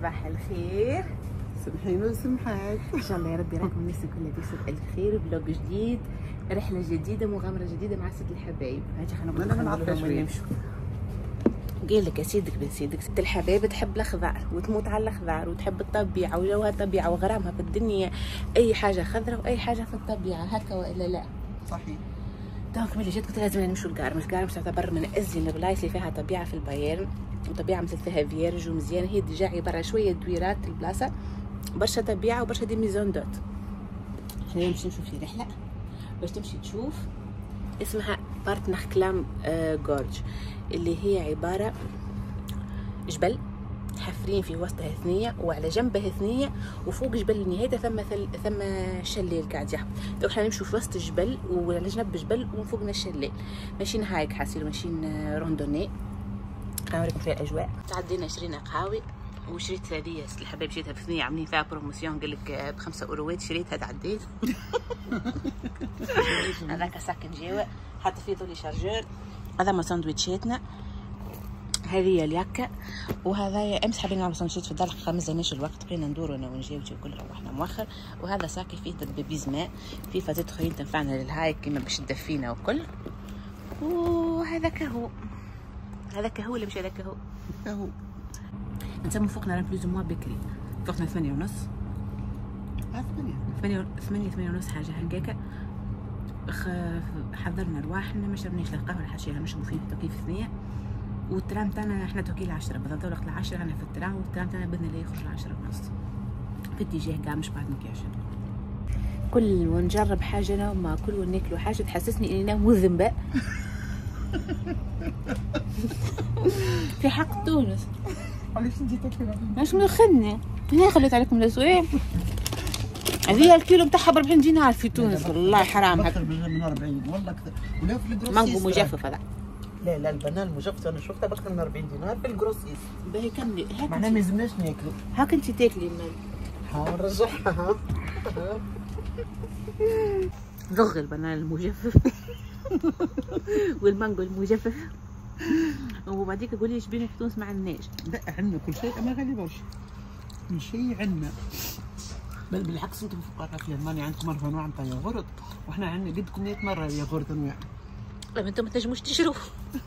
صباح الخير. سمحيني وسمحات. ان شاء الله يا ربي راكم الناس الكل بصبح الخير. بلوج جديد، رحله جديده، مغامره جديده مع ست الحبايب. هاجي خلينا نعرفوا وين نمشوا. قال لك يا سيدك بن سيدك، ست الحبايب تحب الخضار وتموت على الخضار وتحب الطبيعه وجوها الطبيعه وغرامها في الدنيا اي حاجه خضراء واي حاجه في الطبيعه، هكا والا لا؟ صحيح. دونك ملي جيت قلت لازم نمشوا لكارمش. كارمش تعتبر من ازين البلايص اللي فيها طبيعه في البايرن، وطبيعه مثل فيها فيرج ومزيان. هي ديجا عباره شويه دويرات البلاصه، برشا طبيعه وبرشا دي ميزون دوت. خلينا نمشي نشوف في رحله باش تمشي تشوف اسمها بارتنخ كلام جورج، اللي هي عباره جبل حفرين في وسطها ثنيه وعلى جنبها ثنيه وفوق جبل نهايته ثم شلال قاعد يحفر. دوك حنا نمشيو في وسط الجبل وعلى جنب جبل ومن فوقنا الشلال، ماشيين هايك حاسين ماشيين روندوني. نوريكم فيها الاجواء. تعدينا شرينا قهاوي وشريت هذه الحبايب، شريتها ب2 عاملين فيها بروموسيون، قال لك ب5 أوروات شريتها تعديت. هذاك ساكن جوا حط فيه طولي شارجور. هذا ما ساندويتشاتنا، هذه الياكا، وهذا امس حابين نعمل ساندويتشات في الدار ما مزالناش الوقت، بقينا ندوروا انا ونجاو كل روحنا مؤخر. وهذا ساكي فيه دبابيز ماء، فيه فازات اخرين تنفعنا للهايك كيما باش تدفينا وكل. وهذا كهو، هذا كهو ولا مش هذا كهو؟ كهو. نسمو فوقنا راه بلوز موا بكري، فوقنا 8:30. 8 ونص حاجه هكاكا. حضرنا رواحنا ما شربناش لا قهوه ولا حاجه، نشربوا فيه تكييف 2. والترام تاعنا احنا توكي ل10 بالضبط، وقت 10 انا في الترام، والترام تاعنا بدنا لا يخرج 10:30 في اتجاه كاع مش بعد مكياج. كل ونجرب حاجه انا وما كل وناكلوا حاجه تحسسني اني انا مذنبه في حق تونس. علاش انتي تاكلي؟ مش مدخلني هنا، خليت عليكم الاسواق. هذه الكيلو بتاعها ب40 دينار في تونس، والله حرام. اكثر من 40 والله اكثر. ولا في الجروسيس مانجو مجفف هذا. لا البنان المجفف انا شفتها باكثر من 40 دينار في الجروسيس. باهي كملي هاك. معناها ما يلزمناش ناكلو. هاك انت تاكلي المال. نرجعها. ذغ البنان المجفف والمانجو المجفف، وبعديك قولي ايش بينا في تونس ما عندناش. لا عندنا كل شيء، اما غالي برشا كل شيء عندنا. بل بالعكس انتم فقراء في المانيا عندكم 4 انواع نتاع ياغورت، وحنا عندنا قدكم 100 مره ياغورت انواع. طيب انتم ما تنجموش تشروه.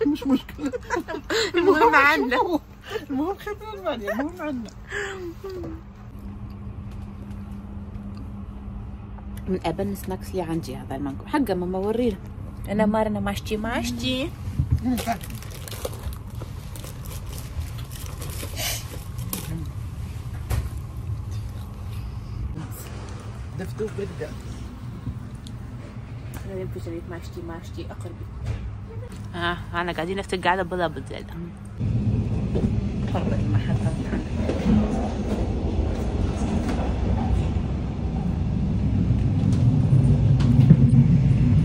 مش مشكله. المهم عندنا. المهم خدنا المانيا، المهم عندنا. من ابن سناكس اللي عندي هذا المانجو حقا ماما ورينا. انا مارنا ما عشتي دفتوف بدقة. انا يمكن شريت ما عشتي اقربي. انا قاعدين نفس القعده بالضبط زيادة. قرب المحطة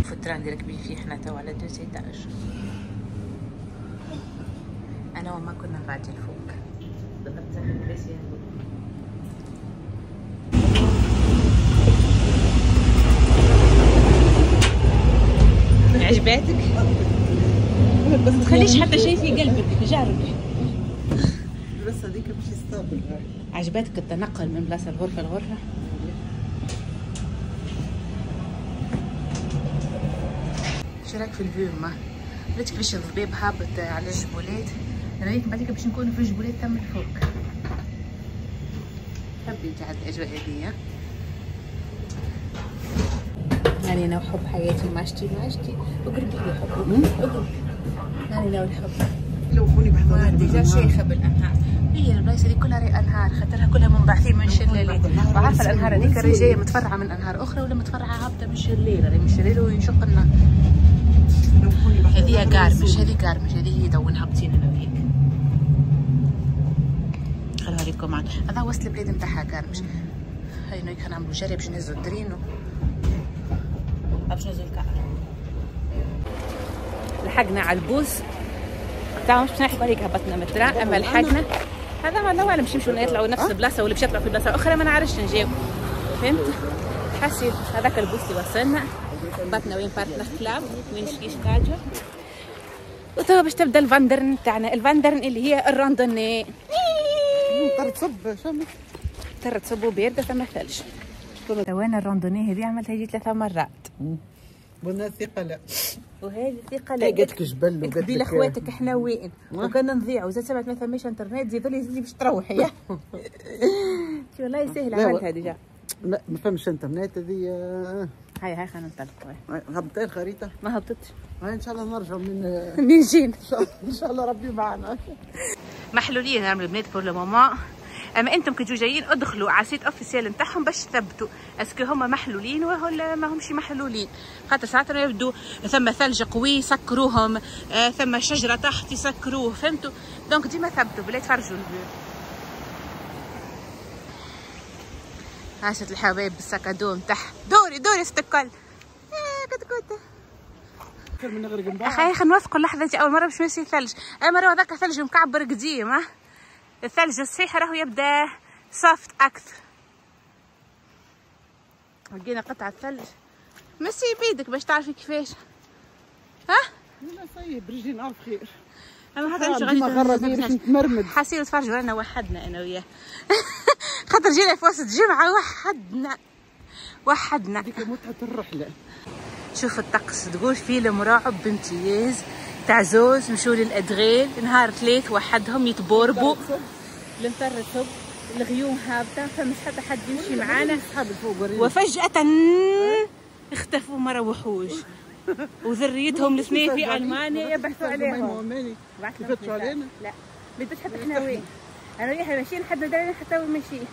في التران اللي راكبين فيه احنا توا على 2 16. انا وما كنا قاعدين فوق بالضبط زي الكراسي. عجباتك؟ بس ما تخليش حتى شيء في قلبك، جربي. بس هذيك باش يستقبل. عجباتك التنقل من بلاصه لغرفه لغرفه؟ شو رايك في الفيو؟ ما قلت كيفاش الضباب هابط على الجبولات. رايك بعديك باش نكونوا في الجبولات تم الفوق. حبي انت هاد الاجواء هذيا. يعني انا وحب حياتي ما عشتي اقربي لي حب اقربي. يعني لو الحب لو خوني بحضر ديجا شيخه بالانهار. هي البلايص هذه كلها ري انهار، خاطرها كلها منبعثين من شلالات. وعارفه الانهار هذيك راهي جايه متفرعه من انهار اخرى ولا متفرعه هابطه من شلال، راهي من شلال وينشق النهر. هذه قارمش، هذه هي تو هابطين انا وياك. خليني اوريكم معنا. هذا وسط البلاد نتاعها قارمش. هاي نويك حنعملوا جري باش نهزوا الدرينو باش نهزوا الكعب. لحقنا على البوس تاعو، مش نحكي عليك هبطنا من التران، اما لحقنا. هذا ما الله اعلم باش يمشوا يطلعوا نفس البلاصه ولا باش يطلعوا في بلاصه اخرى، ما نعرفش نجاوب. فهمت؟ حسيت هذاك البوس اللي وصلنا هبطنا وين بارتنخ كلام، وين شكيش كاجو. وتوا باش تبدا الفاندرن تاعنا، الفاندرن اللي هي الراندوني. تضطر تصب شمس، تضطر تصب وبارده ثم ثلج. توينا الروندوني هذه عملتها يجي 3 مرات. والناس ثقه لا، وهذه ثقه لا. قالت لك جبل وقالت لك اخواتك احنا وين وكنا نضيعوا وزاد سمعت ما ثماش انترنت زيدوا لي باش تروحي يا والله سهله عملتها ديجا. لا ما فهمش انترنت هذه. هاي خلينا ننطلقوا. هبطت الخريطه؟ ما هبطتش. هاي ان شاء الله نرجعوا من نجين ان شاء الله ربي معنا. محلولين راهم البنات بور لو مومون. اما انتم كي جايين ادخلوا على السيت اوفيسيال نتاعهم باش تثبتوا اسكو هما محلولين ولا ما همش محلولين، خاطر ساعات يبدو ثم ثلج قوي يسكروهم، ثم شجره تحت يسكروه، فهمتوا؟ دونك ديما ثبتوا بلا تفرجوا الفيو. عاشت الحبايب بالسكادو نتاعها. دوري استقل كتكوت من نغرق اخي. خلينا نوثقوا اللحظه دي، اول مره باش نمشي ثلج، اي مره هذاك ثلج مكعبر قديم. الثلج الصحيح راهو يبدا سوفت اكثر. لقينا قطعه ثلج مسي بيدك باش تعرفي كيفاش. ها؟ لا صيب رجلي نعرف خير. انا هذا نمشي باش نتمرمد. حاسين تفرجوا رانا وحدنا انا وياه خاطر جينا في وسط جمعه وحدنا. هذيك متعه الرحله. شوف الطقس تقول فيلم رعب بامتياز تاع زوز مشوا للادغال نهار 3 وحدهم يتبوربوا. المطر تصب، الغيوم هابطه، فمش حتى حد يمشي معانا، وفجأة اختفوا ما روحوش وذريتهم الاثنين في المانيا يبحثوا عليهم. يفتشوا علينا؟ لا بدوش حتى احنا وين. انا وياها ماشيين حتى دارين حتى وين ماشيين،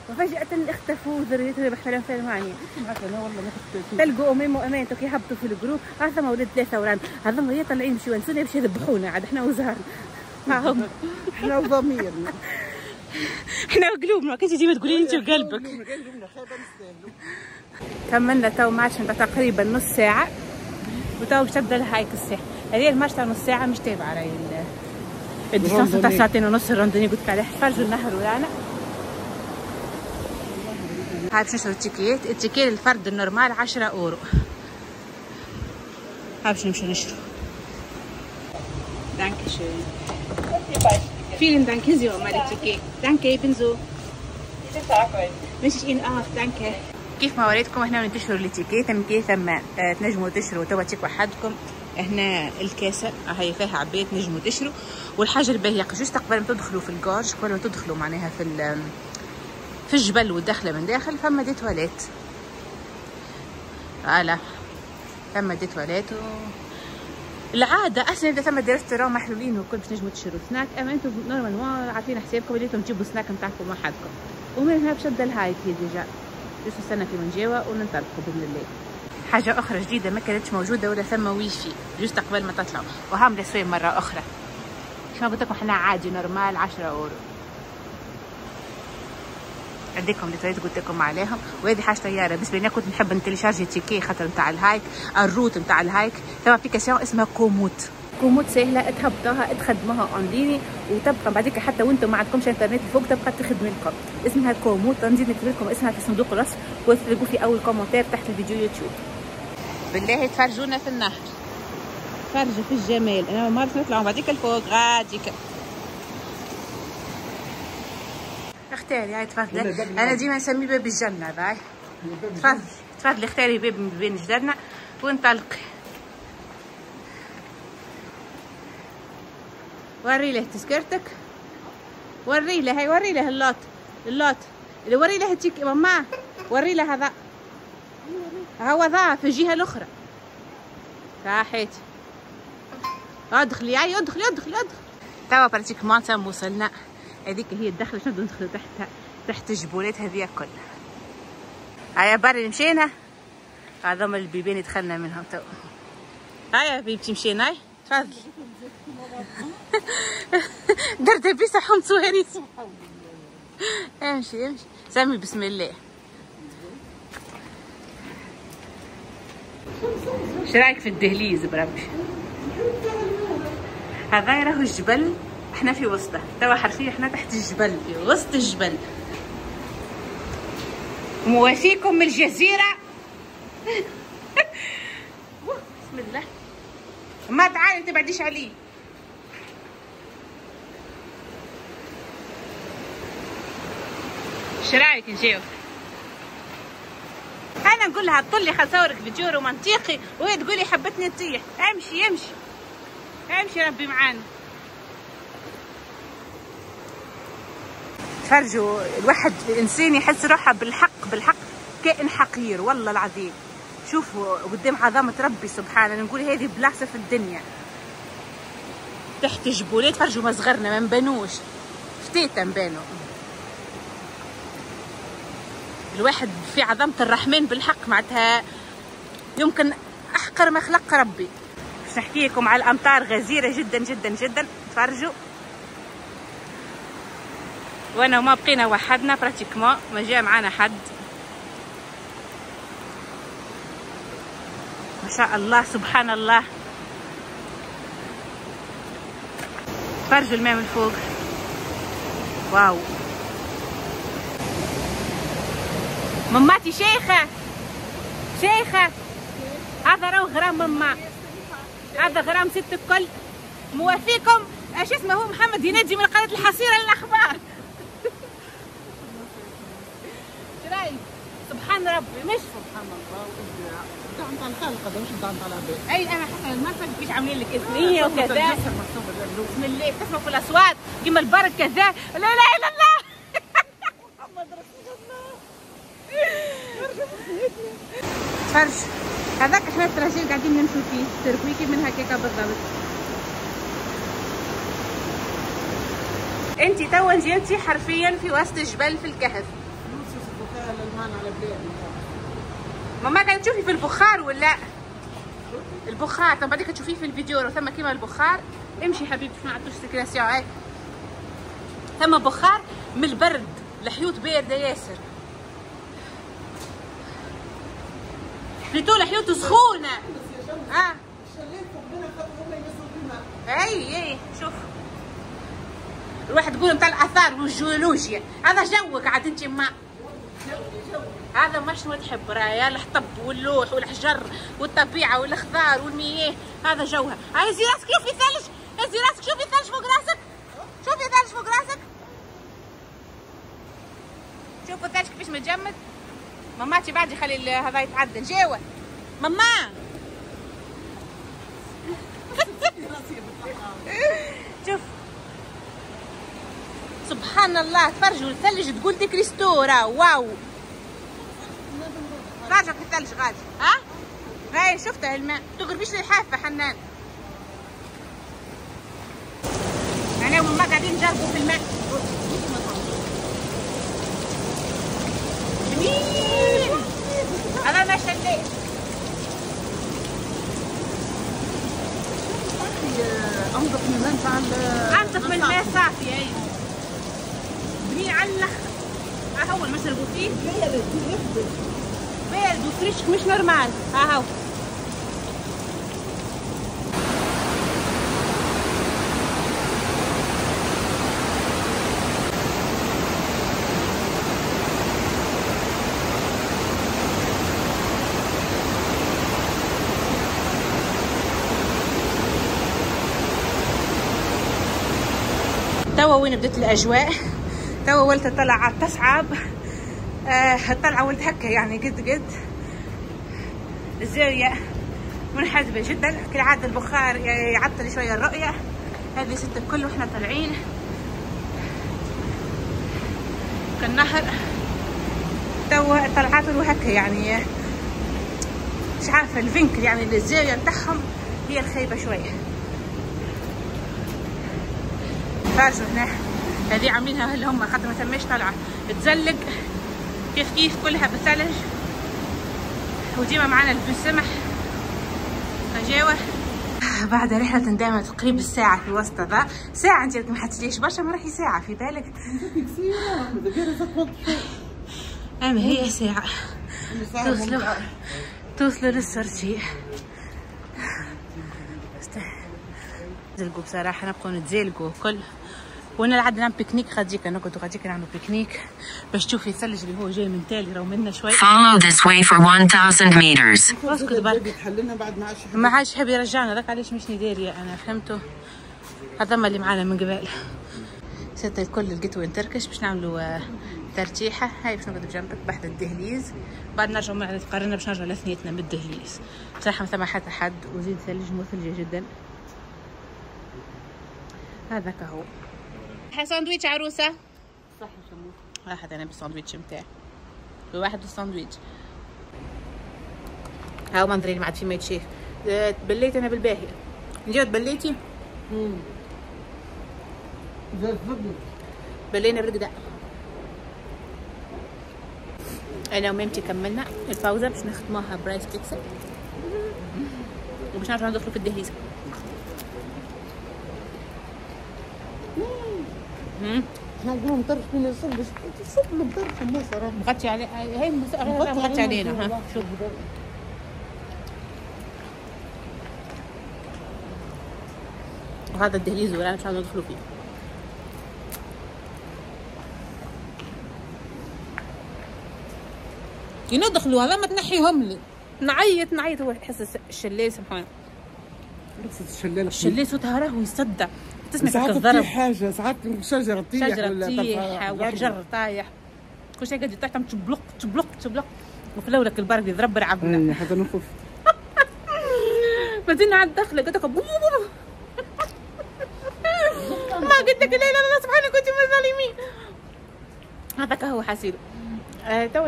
وفجأة اختفوا وذريتهم يبحثوا عليهم في المانيا. انا والله ما كنت تلقوا امين وامانتو كي يهبطوا في الجروب هذا ولد 3 وران هذوما هي طالعين يمشيو يونسونا باش يذبحونا عاد احنا وزهرنا معهم. احنا وضميرنا احنا وقلوبنا. كنتي ديما تقولي انت وقلبك. كملنا تو مارش نتاع تقريبا نص ساعة وتو باش تبدا الهايك الصح. هذه المارش تاع نص ساعة مش تابعة راهي الديستانس تاع 2.5 ساعات الروندوني قلت لك عليه. خرجوا النهر ورانا. هاي باش نشرو التيكيت. التيكيت الفرد النورمال 10 اورو. هاي باش نمشيو نشرو. دانكي شون. Vielen Dank, hier ist meine Ticket. Danke, ebenso. مش إن danke. كيف ما وريتكم هنا تشتروا التيكيت ثم تنجموا تشتروا توا تيك وحدكم. هنا الكاسة هي فيها عباد تنجموا تشتروا. والحاجة الباهية جوست قبل ما تدخلوا في الجارج قبل ما تدخلوا معناها في الجبل والداخلة من داخل فما دي تواليت. فوالا فما دي تواليت العاده اصلا اذا ثم ريستورون محلولين وكل باش نجموا تشروا سناك. اما انتم نورمالمون عارفين حسابكم بديتوا تجيبوا سناك نتاعكم وحدكم. ومن هنا باش نبدا الهايك هي ديجا باش نستنى في منجاوه وننطلقوا باذن الله. حاجه اخرى جديده ما كانتش موجوده ولا ثم ويفي جوست قبل ما تطلعوا وهم لسوي مره اخرى. شنو قلت لكم احنا عادي نورمال 10 اورو. عندكم اللي قلت لكم عليهم. وهذه حاجه طياره بس بيني كنت نحب نتيليشارجي تيكي خاطر نتاع الهايك الروت نتاع الهايك. ثم ابليكاسيون اسمها كوموت سهله تهبطوها تخدموها اونلاين وتبقى بعديك حتى وانتم ما عندكمش انترنت فوق تبقى تخدم لكم. اسمها كوموت. نزيد نكتب لكم اسمها في صندوق الوصف وتلقوا في اول كومنتير تحت الفيديو يوتيوب. بالله تفرجونا في النهر تفرجوا في الجمال. انا ما مرة نطلعوا بعديك الفوق غاديك اختاري. هاي تفضلي. انا ديما نسميه باب الجنه. باي تفضلي اختاري باب من بين جدرنا وانطلقي. وري له تذكرتك. وري له هاي وري له اللوت اللي وري له تيك ماما وري له هذا هو ذا في الجهه الاخرى. صحيت ادخلي هاي ادخلي توا براتيكمون تم وصلنا. هذيك هي الدخله شنو ندخلوا تحت الجبولات هذيا كلها. هيا بري مشينا. هذوما البيبان دخلنا منهم تو. هيا بيبتي مشينا. هاي تفضلي درت بيسا حمص صواريس. امشي سمي بسم الله. ايش رايك في الدهليز بربي؟ هذا راهو الجبل احنا في وسطه توا حرفيا احنا تحت الجبل في وسط الجبل. موافيكم من الجزيره. بسم الله. ما تعالي انت بعديش عليه. شو رايك نجيو؟ انا نقول لها طلي خصورك فيديو رومانتيقي وهي تقولي حبتني تطيح. امشي امشي امشي ربي معانا. تفرجوا الواحد الانسان يحس روحه بالحق كائن حقير والله العظيم. شوفوا قدام عظمه ربي سبحانه، نقول هذه بلاصه في الدنيا تحت جبولات. تفرجوا ما صغرنا ما نبانوش فتيتا نبانوا. الواحد في عظمه الرحمن بالحق معناتها يمكن احقر ما خلق ربي. باش نحكي لكم على الامطار غزيره جدا جدا جدا. تفرجوا وانا وما بقينا وحدنا براتيكمون، ما جاء معنا حد ما شاء الله سبحان الله. تفرجوا الماء من فوق واو. مماتي شيخة شيخة، هذا راهو غرام ماما، هذا غرام ست الكل. موافيكم ايش اسمه هو محمد ينادي من قناة الحصيرة للأخبار. شو رايك؟ سبحان ربي مش سبحان الله. الدعم تاع الخالق هذا مش الدعم تاع العباد. اي انا حتى المرفق مش عاملين لك اسمية وكذا. بسم الله تسمعوا في الاصوات كيما البرد كذا. لا اله الا الله. محمد رسول الله. فرج هذاك احنا التراجيل قاعدين نمشوا فيه تركويكي من هكاكا بالضبط. انت توا جيتي حرفيا في وسط الجبل في الكهف. ماما كانت تشوفي في البخار ولا البخار؟ طب بعدين تشوفيه في الفيديو ثم كيما البخار. امشي حبيبتي ما عندوش سيركيلاسيون. هاي ثم بخار من البرد، الحيوط بارده ياسر. بليتو الحيوط سخونه. اي شوف الواحد يقول نتاع الاثار والجيولوجيا. هذا جوك عاد انت ما هذا ما شنو تحب رايا الحطب واللوح والحجر والطبيعه والخضار والمياه. هذا جوها. هاي هزي راسك شوفي ثلج، هزي راسك شوفي ثلج فوق راسك، شوفي ثلج فوق راسك، شوفوا الثلج كيفاش متجمد. ماماتي بعد خلي هذا يتعدل. جاوه ماما. شوف سبحان الله. تفرجوا الثلج تقول دي كريستورا واو. راجع في الثلج غادي. ها هاي شفتها الماء تقربيش للحافه حنان. انا وماما قاعدين نجربوا في الماء. جميل. هذا ما شليت. انظف من الماء تاع انظف من الماء صافي. اي بني على الاخر. ها هو اللي نشربوا فيه بارد وفريش مش نورمال. ها هو توا وين بدت الاجواء. توا ولت طلع تصعب. الطلعه ولت هكا يعني قد الزاويه منحدبه جدا كالعاده. البخار يعطل شويه الرؤيه. هذه ست الكل واحنا طالعين كالنهر. توا الطلعات هكا يعني مش عارفه الفينكل يعني الزاويه نتاعهم هي الخايبه شويه. فارجوا هنا هذه عاملينها اللي هم خاطر ما ثماش طلعه تزلق كيف كلها بالثلج. وديما معنا البسمح فجاوه. بعد رحله دائما تقريبا الساعه في وسط ذا ساعه. انت ما حتجيش برشا ما راهي ساعه في بالك. اما هي ساعه توصلوا للسرجي. نتزلقوا بصراحه نبقوا نتزلقوا كل ونلعب نعمل بيكنيك. غاديك نقعدوا غاديك نعملوا بيكنيك باش تشوفي الثلج اللي هو جاي من تالي راهو منا شوي. Follow this way for 1000 meters. اسكت برك يتحللنا بعد ما عادش حاب يرجعنا. ذاك علاش مشني داريه انا فهمته. هذا اللي معانا من قبل. ست الكل لقيت وين تركش باش نعملوا ترتيحه. هاي باش نقعد بجنبك بحد الدهليز، بعد نرجع مع قررنا باش نرجع لاثنيتنا من الدهليز. بصراحه ما ثم حتى حد وزيد ثلج مو ثلجه جدا. هذا كهو. هاي ساندويتش عروسه. صح يا شموس. واحد انا بالساندويتش متاعي. واحد بالساندويتش. هاو منظري اللي ما عاد في ما يتشاف. تبليت انا بالباهي. انتي تبليتي؟ زي الزبده. بلينا بالقدا. انا وميمتي كملنا الباوزه باش نختموها برايس بيتزا وباش نرجعو ندخلو في الدهليز. احنا نقولوا مطرش بين الصب باش الصب مطرش ما صراحه مغطي عليه. هي مغطي علينا. ها شوف وهذا الدهليز ولا مش عاوزين ندخلوا فيه. يندخلوا هذا ما تنحيهم لي. نعيط هو يحس الشلال سبحان الله. الشلال صوتها راهو يصدع، تسمع هكا الضرب. حاجه ساعات شجره تطيح وحجر طايح كل شيء قاعد يطيح تبلق تبلق تبلق وفي الاول البرد يضرب رعبنا. حتى نخف. بعدين عاد دخله قلت لك ما قلت لك لا لا سبحانك كنت من الظالمين. هذاك هو حاسيل. تو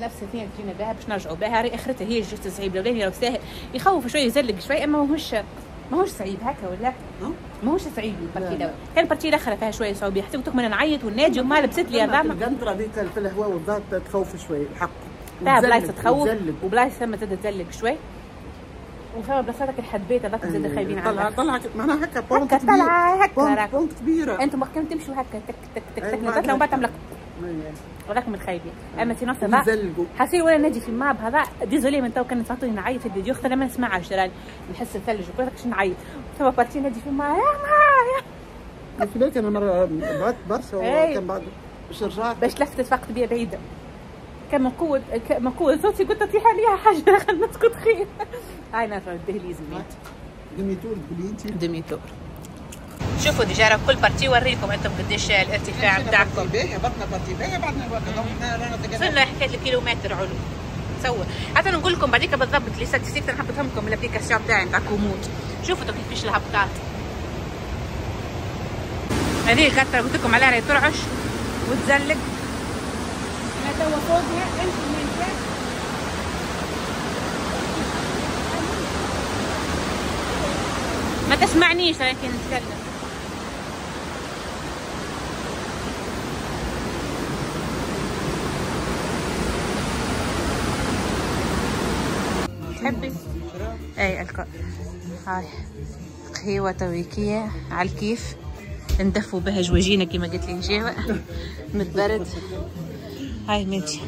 نفس الثانيه جينا بها باش نرجعوا بها. اخرتها هي جوست صعيب الاولاني لو ساهل يخوف شويه يزلق شويه اما ماهوش صعيب هكا ولا ماهوش صعيب. البارتي الاول كان البارتي الاخر فيها شويه صعوبيه حتى قلت لكم انا نعيط والناجي وما لبست لي الرامه. القنطره هذيك في الهواء والضغط تخوف شويه الحق. بلايص تخوف وبلايص ثم تتزلق شوي وفما بلاصتك الحدبيت هذاك زاد خايبين عنها. طلعت معناها هكا بونت هكا طلعه هكا بونت كبيره. انتم كنتوا تمشوا هكا تك تك تك تك تك وبعد تعمل وراكم الخايبين. اما سينو سافا حسيت وانا نجي في الماب هذا ديزولي من تو كانت تعطيني نعيط في الفيديو اختي ما نسمعهاش راني نحس الثلج وكل هكاش نعيط ثم بارتي نجي في الماء يا في بالك انا مره بعت برشا وكان بعد باش رجعت باش لفتت فقط بيا بعيده كان من قوه صوتي قلت طيح عليها حاجه خلينا نسكت خير. هاي نرجع الدهليز ميت ديميتور تقولي انت ديميتور. شوفوا ديجا راه كل بارتي وريكم انتم قديش الارتفاع بتاعكم. بطنا بارتي باهيه بعدنا وصلنا حكايه الكيلومتر علو. تصور حتى نقول لكم بعديك بالضبط لي ستاتستيك نحبطهم لكم من الابليكاسيون تاعي نتاع كوموت. شوفوا كيفاش الهبطات. هذه الكتره قلت لكم عليها راهي ترعش وتزلق. انا توا فوقها امشي من فوق. ما تسمعنيش لكن نتكلم. تحبي؟ اي الكل. هاي قهوة تويكية على الكيف ندفوا بها جواجينا كما قلت لي نجيبها من البرد. هاي منتي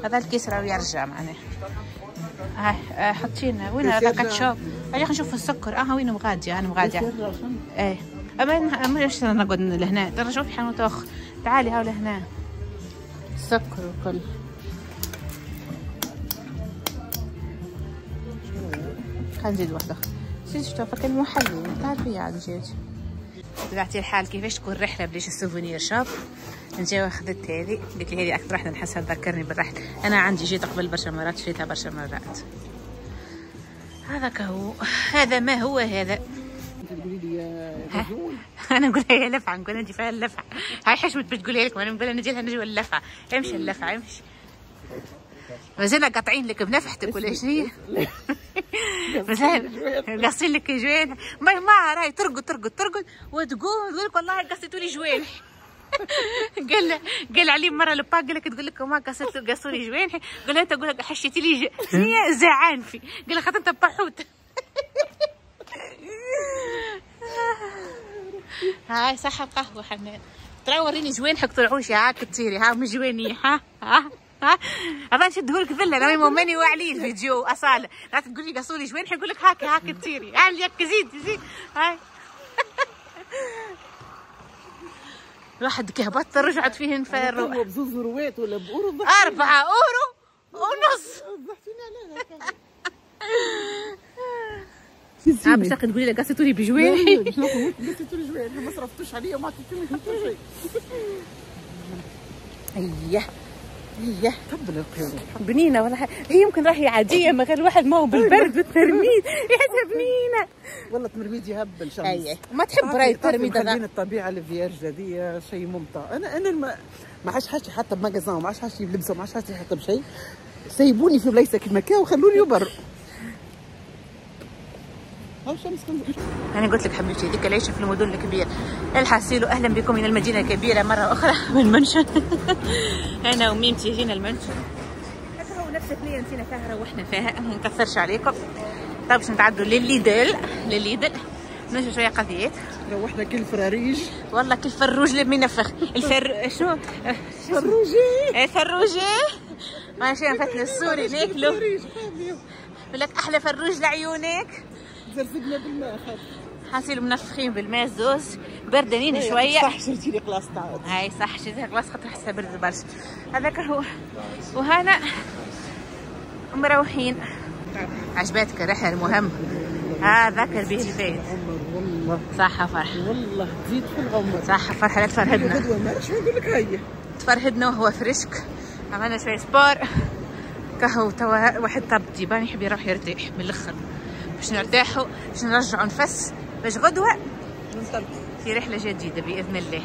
هذا الكيس راهو يرجع معناه. هاي حطينا وين هذاك شوب. اجي نشوف السكر. وين مغاديه انا مغاديه. ايه اما مش نقعد لهنا ترى شوفي حانوت اخر. تعالي هاو لهنا السكر وكل. خلينا نزيد واحده سيدي شوفك المحلي تعرفي عاد جيت. طلعتي الحال كيفاش تكون رحله بليش السوفونير شوب. نجي اخذت هذه قلت لي هذه اكثر وحده نحسها تذكرني بالرحله. انا عندي جيت قبل برشا مرات شريتها برشا مرات. هذاك هو هذا ما هو هذا. انت تقولي لي غزول. انا نقول هي لفعه نقول نجي فيها اللفعه. هاي حشمت باش تقولها لكم انا نقول نجي لها نجي اللفعه. امشي اللفعه امشي. مازلنا قاطعين لك بنفحتك ولا شنو؟ مازال قاصين لك جوانح. ما راهي ترقد وتقول لك والله قصيتوا لي جوانح. قال علي مره لبا قال لك تقول لك ما قصوا لي جوانحي. قال انت تقول لك حشيتي لي زعان في. قال خاطر انت بحوت. هاي صح القهوه حنان. ترى وريني جوانحك طلعوش هاك تصيري ها مش جواني ها هذا نشدهولك ذله انا ماني واعلين الفيديو اصاله. لا تقولي قصوا لي جوانحي نقول لك هاك تصيري. هاي زيد هاي. الواحد كهبط رجعت فيه نفر بزوز روات ولا بأورو 4 أورو ونص. بس تقولي لي قصتولي بجواري. قصتولي جواري ما صرفتوش عليا وما عطيتوني حتى شيء. هي تبل القيود بنينه ولا هي يمكن راهي عاديه من غير الواحد ما هو بالبرد والترميد يحسها بنينه. والله تمرميد يهبل شمس. اي ما تحب راي الترميد هذا. الطبيعه الفيارج هذه شيء ممتع. انا ما عادش حاجتي حتى بماغازان وما عادش حاجتي بلبسه وما عادش حاجتي حتى بشيء. سيبوني في بلايصه كيما كا وخلوني يبر. هاو شمس. انا قلت لك حبيبتي ديك العيشه في المدن الكبيره. الحاسيل اهلا بكم من المدينه الكبيره مره اخرى من منشن. انا وميمتي جينا المنشن. هذا هو نفس الثنيه نسينا فيها روحنا فيها ما نكثرش عليكم. طيب باش نتعدوا للليدل نمشي شويه قضيات. روحنا كل فراريج والله كل فروج اللي منفخ شنو فروجي ماشي فتنا السوري ناكلو. يقول لك احلى فروج لعيونك. زرزقنا بالماء حاسيلو منفخين بالماء زوز بردانين شويه. صح شريتي لي قلاص تاع هاي صح شريتها قلاص خاطر حسها برد برشا. هذاك هو. وهنا مروحين. عجباتك الرحله المهم هذاك به الفايد. والله صح فرح والله تزيد في العمر. صح فرحه لا تفرهدنا. شو نقول لك هي تفرهدنا وهو فريشك. عملنا شويه سبور كهو توا واحد طب ديبان يحب يروح يرتاح من الاخر باش نرتاحوا باش نرجعوا نفس باش غدوه ننطلقوا في رحله جديده باذن الله.